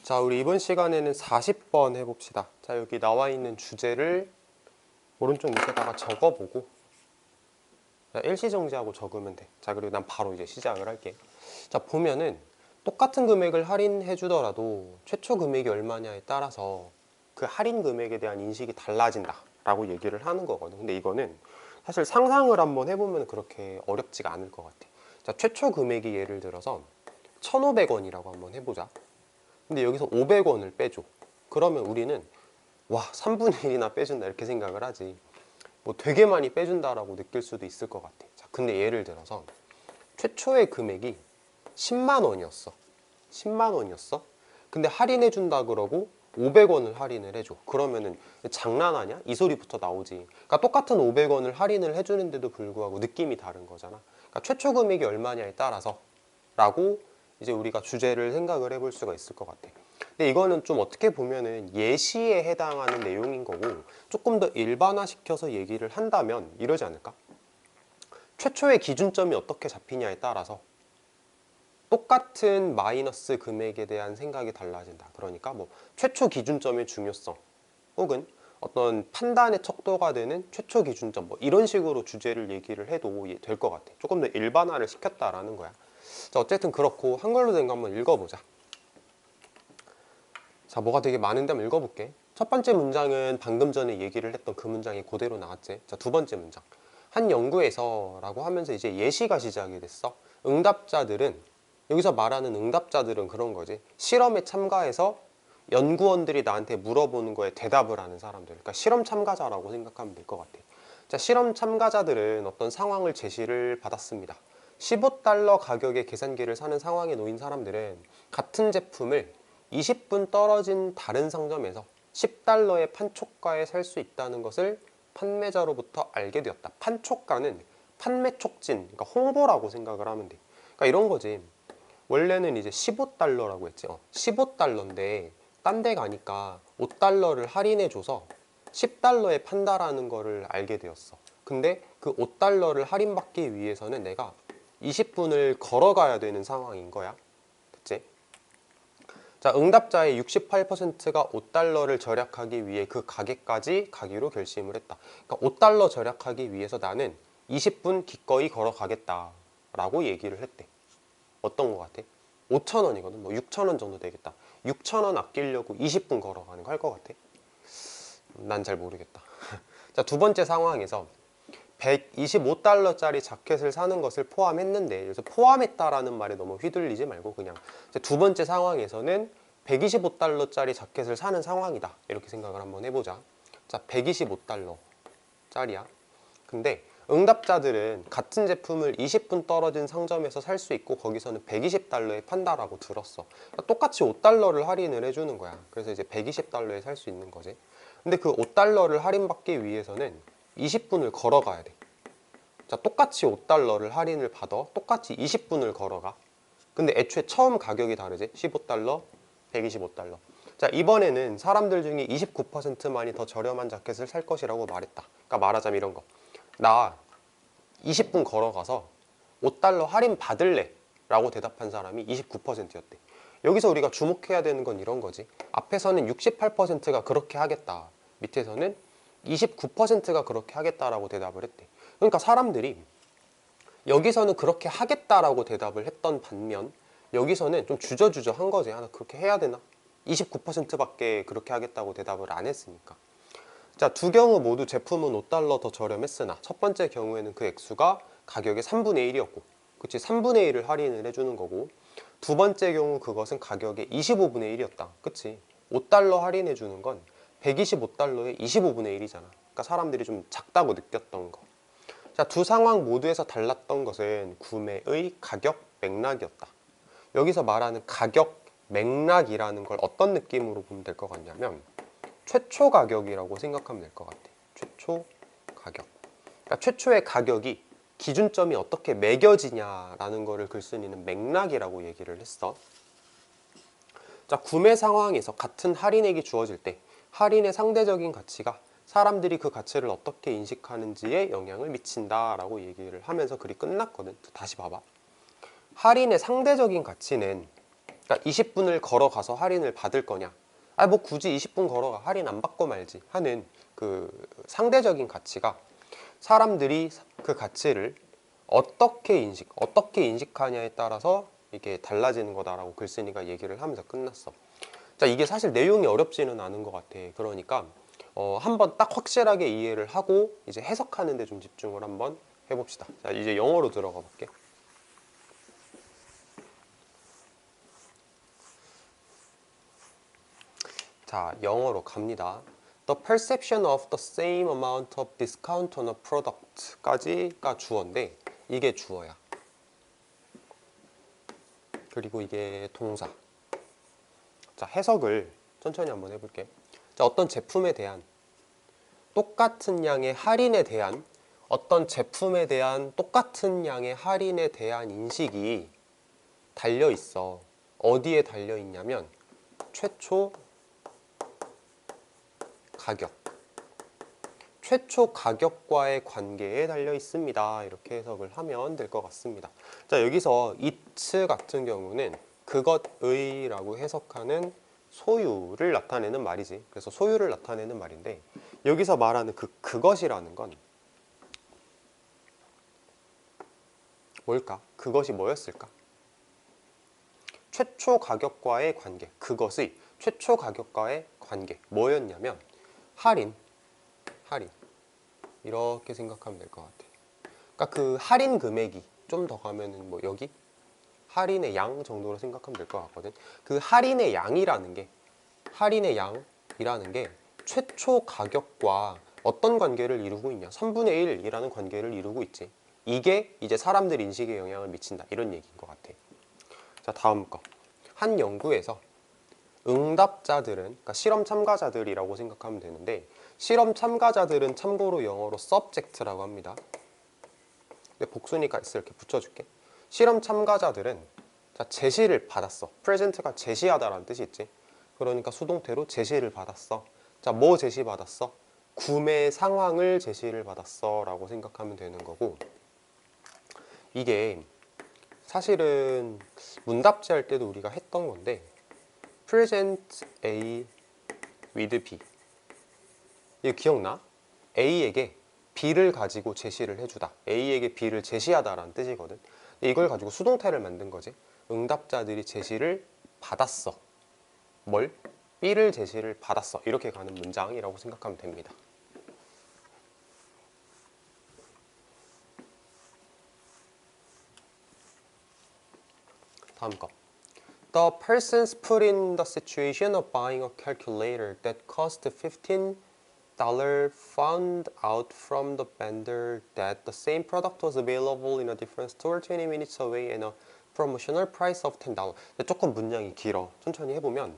자, 우리 이번 시간에는 40번 해봅시다. 자, 여기 나와 있는 주제를 오른쪽 밑에다가 적어보고, 자, 일시정지하고 적으면 돼. 자, 그리고 난 바로 이제 시작을 할게. 자, 보면은 똑같은 금액을 할인해 주더라도 최초 금액이 얼마냐에 따라서 그 할인 금액에 대한 인식이 달라진다 라고 얘기를 하는 거거든. 근데 이거는 사실 상상을 한번 해보면 그렇게 어렵지가 않을 것 같아. 자, 최초 금액이 예를 들어서 1,500원이라고 한번 해보자. 근데 여기서 500원을 빼줘. 그러면 우리는 와, 3분의 1이나 빼준다 이렇게 생각을 하지. 뭐 되게 많이 빼준다라고 느낄 수도 있을 것 같아. 자, 근데 예를 들어서 최초의 금액이 10만 원이었어. 10만 원이었어. 근데 할인해 준다 그러고 500원을 할인을 해줘. 그러면은 장난하냐? 이 소리부터 나오지. 그러니까 똑같은 500원을 할인을 해주는데도 불구하고 느낌이 다른 거잖아. 그러니까 최초 금액이 얼마냐에 따라서 라고 이제 우리가 주제를 생각을 해볼 수가 있을 것 같아. 근데 이거는 좀 어떻게 보면은 예시에 해당하는 내용인 거고, 조금 더 일반화시켜서 얘기를 한다면 이러지 않을까? 최초의 기준점이 어떻게 잡히냐에 따라서 똑같은 마이너스 금액에 대한 생각이 달라진다. 그러니까 뭐 최초 기준점의 중요성, 혹은 어떤 판단의 척도가 되는 최초 기준점, 뭐 이런 식으로 주제를 얘기를 해도 될 것 같아. 조금 더 일반화를 시켰다라는 거야. 자, 어쨌든 그렇고 한글로 된 거 한번 읽어보자. 자, 뭐가 되게 많은데 한번 읽어볼게. 첫 번째 문장은 방금 전에 얘기를 했던 그 문장이 그대로 나왔지. 자, 두 번째 문장. 한 연구에서 라고 하면서 이제 예시가 시작이 됐어. 응답자들은, 여기서 말하는 응답자들은 그런 거지. 실험에 참가해서 연구원들이 나한테 물어보는 거에 대답을 하는 사람들. 그러니까 실험 참가자라고 생각하면 될 것 같아. 자, 실험 참가자들은 어떤 상황을 제시를 받았습니다. 15달러 가격의 계산기를 사는 상황에 놓인 사람들은 같은 제품을 20분 떨어진 다른 상점에서 10달러의 판촉가에 살 수 있다는 것을 판매자로부터 알게 되었다. 판촉가는 판매 촉진, 그러니까 홍보라고 생각을 하면 돼. 그러니까 이런 거지. 원래는 이제 15달러라고 했지. 15달러인데 딴 데 가니까 5달러를 할인해줘서 10달러에 판다라는 거를 알게 되었어. 근데 그 5달러를 할인받기 위해서는 내가 20분을 걸어가야 되는 상황인 거야. 그치? 자, 응답자의 68%가 5달러를 절약하기 위해 그 가게까지 가기로 결심을 했다. 그러니까 5달러 절약하기 위해서 나는 20분 기꺼이 걸어가겠다 라고 얘기를 했대. 어떤 거 같아? 5,000원이거든. 뭐 6,000원 정도 되겠다. 6,000원 아끼려고 20분 걸어가는 거 할 것 같아? 난 잘 모르겠다. 자, 두 번째 상황에서 125달러짜리 자켓을 사는 것을 포함했는데, 그래서 포함했다라는 말에 너무 휘둘리지 말고 그냥 두 번째 상황에서는 125달러짜리 자켓을 사는 상황이다 이렇게 생각을 한번 해보자. 자, 125달러짜리야. 근데 응답자들은 같은 제품을 20분 떨어진 상점에서 살 수 있고 거기서는 120달러에 판다라고 들었어. 그러니까 똑같이 5달러를 할인을 해주는 거야. 그래서 이제 120달러에 살 수 있는 거지. 근데 그 5달러를 할인받기 위해서는 20분을 걸어가야 돼. 자, 똑같이 5달러를 할인을 받아 똑같이 20분을 걸어가. 근데 애초에 처음 가격이 다르지. 15달러, 125달러. 자, 이번에는 사람들 중에 29%만이 더 저렴한 자켓을 살 것이라고 말했다. 그러니까 말하자면 이런 거. 나 20분 걸어가서 5달러 할인 받을래 라고 대답한 사람이 29%였대. 여기서 우리가 주목해야 되는 건 이런 거지. 앞에서는 68%가 그렇게 하겠다, 밑에서는 29%가 그렇게 하겠다라고 대답을 했대. 그러니까 사람들이 여기서는 그렇게 하겠다라고 대답을 했던 반면 여기서는 좀 주저주저한 거지. 나 그렇게 해야 되나? 29%밖에 그렇게 하겠다고 대답을 안 했으니까. 자, 두 경우 모두 제품은 5달러 더 저렴했으나 첫 번째 경우에는 그 액수가 가격의 3분의 1이었고, 그치? 3분의 1을 할인을 해주는 거고, 두 번째 경우 그것은 가격의 25분의 1이었다. 그치? 5달러 할인해주는 건 125달러의 25분의 1이잖아. 그러니까 사람들이 좀 작다고 느꼈던 거. 자, 두 상황 모두에서 달랐던 것은 구매의 가격 맥락이었다. 여기서 말하는 가격 맥락이라는 걸 어떤 느낌으로 보면 될 것 같냐면 최초 가격이라고 생각하면 될 것 같아. 최초 가격. 그러니까 최초의 가격이 기준점이 어떻게 매겨지냐라는 거를 글쓴이는 맥락이라고 얘기를 했어. 자, 구매 상황에서 같은 할인액이 주어질 때 할인의 상대적인 가치가 사람들이 그 가치를 어떻게 인식하는지에 영향을 미친다라고 얘기를 하면서 글이 끝났거든. 다시 봐봐. 할인의 상대적인 가치는 그러니까 20분을 걸어가서 할인을 받을 거냐, 아 뭐 굳이 20분 걸어가 할인 안 받고 말지 하는 그 상대적인 가치가 사람들이 그 가치를 어떻게 인식하냐에 따라서 이게 달라지는 거다라고 글쓴이가 얘기를 하면서 끝났어. 자, 이게 사실 내용이 어렵지는 않은 것 같아. 그러니까 한번 딱 확실하게 이해를 하고 이제 해석하는 데 좀 집중을 한번 해봅시다. 자, 이제 영어로 들어가 볼게. 자, 영어로 갑니다. The perception of the same amount of discount on a product 까지가 주어인데 이게 주어야. 그리고 이게 동사. 자, 해석을 천천히 한번 해볼게. 자, 어떤 제품에 대한 똑같은 양의 할인에 대한 어떤 제품에 대한 똑같은 양의 할인에 대한 인식이 달려 있어. 어디에 달려 있냐면 최초 가격. 최초 가격과의 관계에 달려 있습니다. 이렇게 해석을 하면 될 것 같습니다. 자, 여기서 it 같은 경우는 그것의 라고 해석하는 소유를 나타내는 말이지. 그래서 소유를 나타내는 말인데 여기서 말하는 그것이라는 건 뭘까? 그것이 뭐였을까? 최초 가격과의 관계. 그것의 최초 가격과의 관계. 뭐였냐면 할인. 이렇게 생각하면 될 것 같아. 그러니까 그 할인 금액이 좀 더 가면은 뭐 여기 할인의 양 정도로 생각하면 될 것 같거든. 그 할인의 양이라는 게 최초 가격과 어떤 관계를 이루고 있냐? 3분의 1이라는 관계를 이루고 있지. 이게 이제 사람들 인식에 영향을 미친다. 이런 얘기인 것 같아. 자, 다음 거. 한 연구에서 응답자들은, 그러니까 실험 참가자들이라고 생각하면 되는데 실험 참가자들은 참고로 영어로 subject라고 합니다. 근데 복수니까 이렇게 붙여줄게. 실험 참가자들은 자, 제시를 받았어. present가 제시하다라는 뜻이 있지. 그러니까 수동태로 제시를 받았어. 자, 뭐 제시 받았어? 구매 상황을 제시를 받았어 라고 생각하면 되는 거고, 이게 사실은 문답지 할 때도 우리가 했던 건데 present A with B, 이거 기억나? A에게 B를 가지고 제시를 해주다. A에게 B를 제시하다라는 뜻이거든. 이걸 가지고 수동태를 만든 거지. 응답자들이 제시를 받았어. 뭘? B를 제시를 받았어. 이렇게 가는 문장이라고 생각하면 됩니다. 다음 거. The persons put in the situation of buying a calculator that cost $15 found out from the vendor that the same product was available in a different store 20 minutes away and a promotional price of $10. 조금 문장이 길어. 천천히 해보면,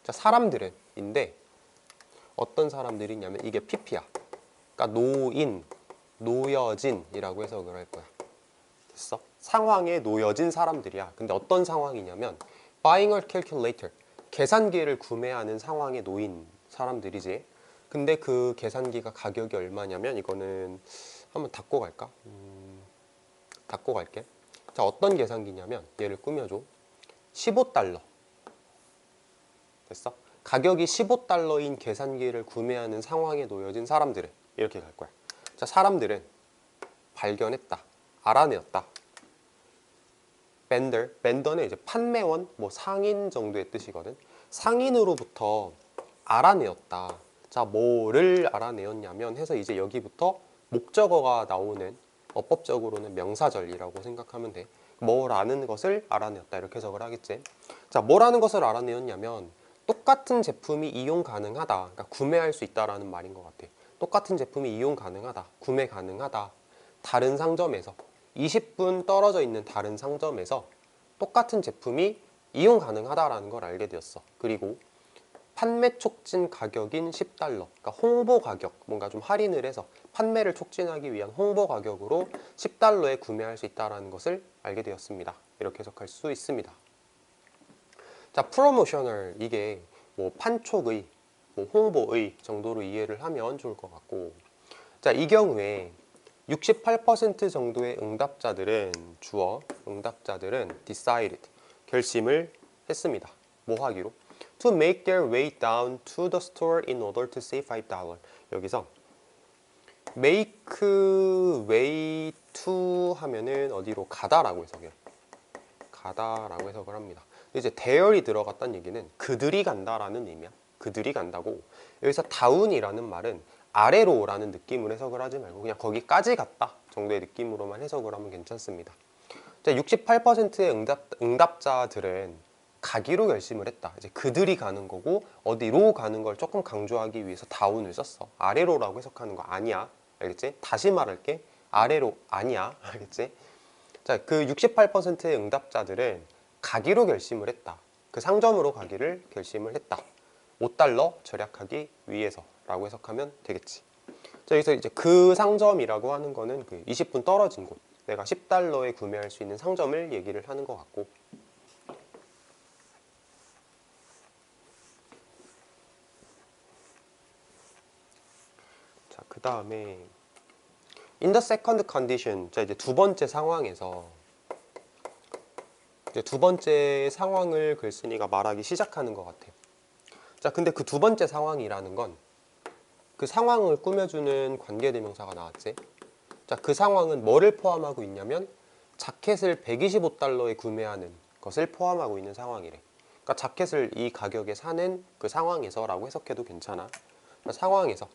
자, 사람들은인데 어떤 사람들이냐면 이게 PP야. 그러니까 노인, 노여진이라고 해석을 할 거야. 됐어? 상황에 놓여진 사람들이야. 근데 어떤 상황이냐면 buying a calculator, 계산기를 구매하는 상황에 놓인 사람들이지. 근데 그 계산기가 가격이 얼마냐면, 이거는 한번 닫고 갈까? 닫고 갈게. 자, 어떤 계산기냐면 얘를 꾸며줘. 15달러. 됐어? 가격이 15달러인 계산기를 구매하는 상황에 놓여진 사람들은 이렇게 갈 거야. 자, 사람들은 발견했다, 알아내었다. 벤더는 이제 판매원, 뭐 상인 정도의 뜻이거든. 상인으로부터 알아내었다. 자, 뭐를 알아내었냐면 해서 이제 여기부터 목적어가 나오는, 어법적으로는 명사절이라고 생각하면 돼. 뭐라는 것을 알아내었다 이렇게 해석을 하겠지. 자, 뭐라는 것을 알아내었냐면 똑같은 제품이 이용 가능하다. 그러니까 구매할 수 있다라는 말인 것 같아. 똑같은 제품이 이용 가능하다, 구매 가능하다. 다른 상점에서 20분 떨어져 있는 다른 상점에서 똑같은 제품이 이용 가능하다라는 걸 알게 되었어. 그리고 판매 촉진 가격인 10달러, 그러니까 홍보 가격, 뭔가 좀 할인을 해서 판매를 촉진하기 위한 홍보 가격으로 10달러에 구매할 수 있다는 것을 알게 되었습니다. 이렇게 해석할 수 있습니다. 자, 프로모셔널, 이게 뭐 판촉의, 뭐 홍보의 정도로 이해를 하면 좋을 것 같고, 자, 이 경우에 68% 정도의 응답자들은 주어, 응답자들은 decided, 결심을 했습니다. 뭐 하기로? To make their way down to the store in order to save $5. 여기서 make way to 하면은 어디로 가다라고 해석해요. 가다라고 해석을 합니다. 이제 there이 들어갔다는 얘기는 그들이 간다라는 의미야. 그들이 간다고. 여기서 down이라는 말은 아래로 라는 느낌으로 해석을 하지 말고 그냥 거기까지 갔다 정도의 느낌으로만 해석을 하면 괜찮습니다. 68%의 응답자들은 가기로 결심을 했다. 이제 그들이 가는 거고 어디로 가는 걸 조금 강조하기 위해서 다운을 썼어. 아래로라고 해석하는 거 아니야. 알겠지? 다시 말할게. 아래로 아니야. 알겠지? 자, 그 68%의 응답자들은 가기로 결심을 했다. 그 상점으로 가기를 결심을 했다. $5 절약하기 위해서라고 해석하면 되겠지. 자, 여기서 이제 그 상점이라고 하는 거는 그 20분 떨어진 곳. 내가 $10에 구매할 수 있는 상점을 얘기를 하는 것 같고. 자, 그 다음에 in the second condition. 자, 이제 두 번째 상황에서 이제 두 번째 상황을 글쓴이가 말하기 시작하는 것 같아요. 자, 근데 그 두 번째 상황이라는 건 그 상황을 꾸며주는 관계대명사가 나왔지. 자, 그 상황은 뭐를 포함하고 있냐면 자켓을 $125에 구매하는 것을 포함하고 있는 상황이래. 그러니까 자켓을 이 가격에 사는 그 상황에서 라고 해석해도 괜찮아. 그러니까 상황에서.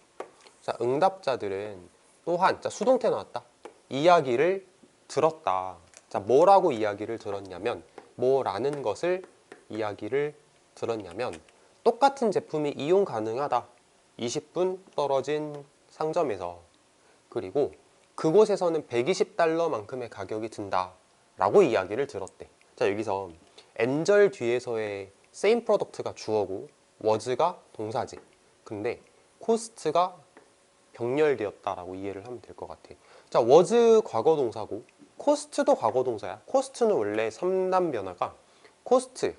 자, 응답자들은 또한, 자, 수동태 나왔다. 이야기를 들었다. 자, 뭐라고 이야기를 들었냐면, 뭐라는 것을 이야기를 들었냐면, 똑같은 제품이 이용 가능하다. 20분 떨어진 상점에서. 그리고 그곳에서는 $120만큼의 가격이 든다. 라고 이야기를 들었대. 자, 여기서 엔절 뒤에서의 same product가 주어고, was가 동사지. 근데 cost가 병렬되었다라고 이해를 하면 될 것 같아. 자, was 과거 동사고 cost도 과거 동사야. cost는 원래 3단 변화가 cost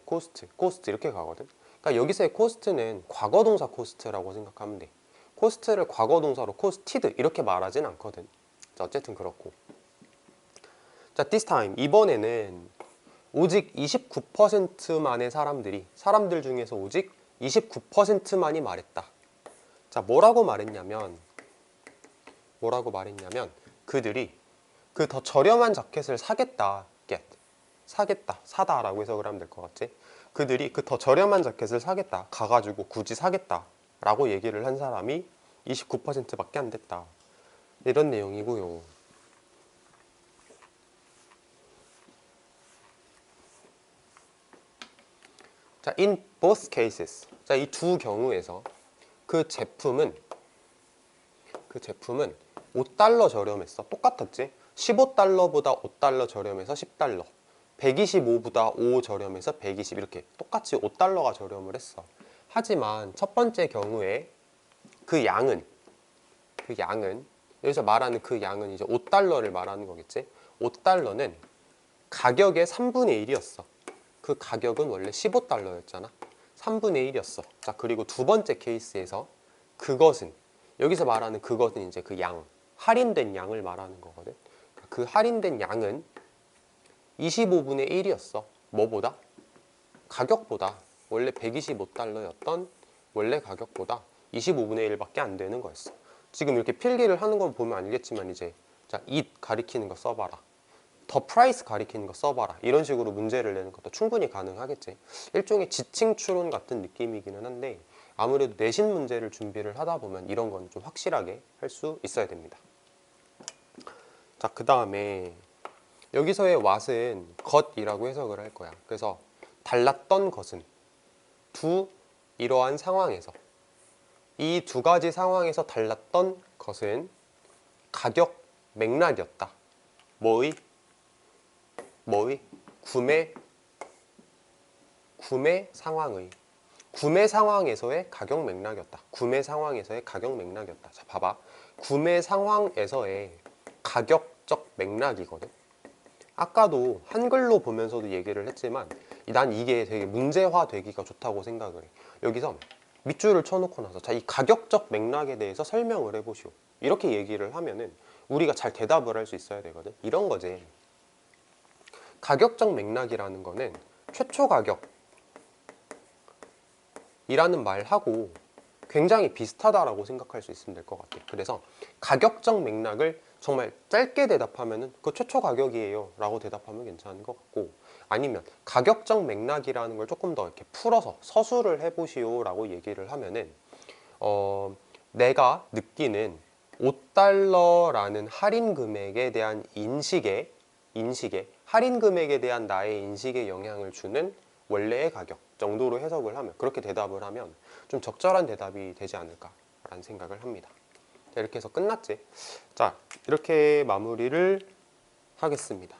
이렇게 가거든. 그러니까 여기서의 cost는 과거 동사 cost라고 생각하면 돼. cost를 과거 동사로 costed 이렇게 말하진 않거든. 자, 어쨌든 그렇고. 자, this time 이번에는 오직 29%만의 사람들 중에서 오직 29%만이 말했다. 자, 뭐라고 말했냐면 그들이 그 더 저렴한 자켓을 사겠다. 사다라고 해석을 하면 될 것 같지? 그들이 그 더 저렴한 자켓을 사겠다. 가가지고 굳이 사겠다. 라고 얘기를 한 사람이 29%밖에 안 됐다. 이런 내용이고요. 자, in both cases. 자, 이 두 경우에서 그 제품은 $5 저렴했어. 똑같았지? $15보다 $5 저렴해서 $10. 125보다 5 저렴해서 120 이렇게 똑같이 $5가 저렴을 했어. 하지만 첫 번째 경우에 그 양은 여기서 말하는 그 양은 이제 $5를 말하는 거겠지. $5는 가격의 3분의 1이었어. 그 가격은 원래 $15였잖아. 3분의 1이었어. 자, 그리고 두 번째 케이스에서 그것은 여기서 말하는 그것은 이제 그 양, 할인된 양을 말하는 거거든. 그 할인된 양은 25분의 1이었어. 뭐보다? 가격보다. 원래 $125였던 원래 가격보다 25분의 1밖에 안 되는 거였어. 지금 이렇게 필기를 하는 거 보면 알겠지만 이제 자, it 가리키는 거 써봐라. 더 프라이스 가리키는 거 써봐라. 이런 식으로 문제를 내는 것도 충분히 가능하겠지. 일종의 지칭 추론 같은 느낌이기는 한데 아무래도 내신 문제를 준비를 하다 보면 이런 건 좀 확실하게 할 수 있어야 됩니다. 자, 그 다음에 여기서의 what은 것이라고 해석을 할 거야. 그래서 달랐던 것은 이러한 상황에서 이 두 가지 상황에서 달랐던 것은 가격 맥락이었다. 뭐의? 구매 상황의. 구매 상황에서의 가격 맥락이었다. 구매 상황에서의 가격 맥락이었다. 자, 봐봐. 구매 상황에서의 가격적 맥락이거든. 아까도 한글로 보면서도 얘기를 했지만 난 이게 되게 문제화 되기가 좋다고 생각을 해. 여기서 밑줄을 쳐놓고 나서 자, 이 가격적 맥락에 대해서 설명을 해보시오. 이렇게 얘기를 하면은 우리가 잘 대답을 할 수 있어야 되거든. 이런 거지. 가격적 맥락이라는 거는 최초 가격이라는 말하고 굉장히 비슷하다라고 생각할 수 있으면 될 것 같아요. 그래서 가격적 맥락을 정말 짧게 대답하면은 그 최초 가격이에요 라고 대답하면 괜찮은 것 같고, 아니면 가격적 맥락이라는 걸 조금 더 이렇게 풀어서 서술을 해보시오 라고 얘기를 하면은 내가 느끼는 5달러라는 할인 금액에 대한 인식에 할인 금액에 대한 나의 인식에 영향을 주는 원래의 가격 정도로 해석을 하면, 그렇게 대답을 하면 좀 적절한 대답이 되지 않을까라는 생각을 합니다. 자, 이렇게 해서 끝났지? 자, 이렇게 마무리를 하겠습니다.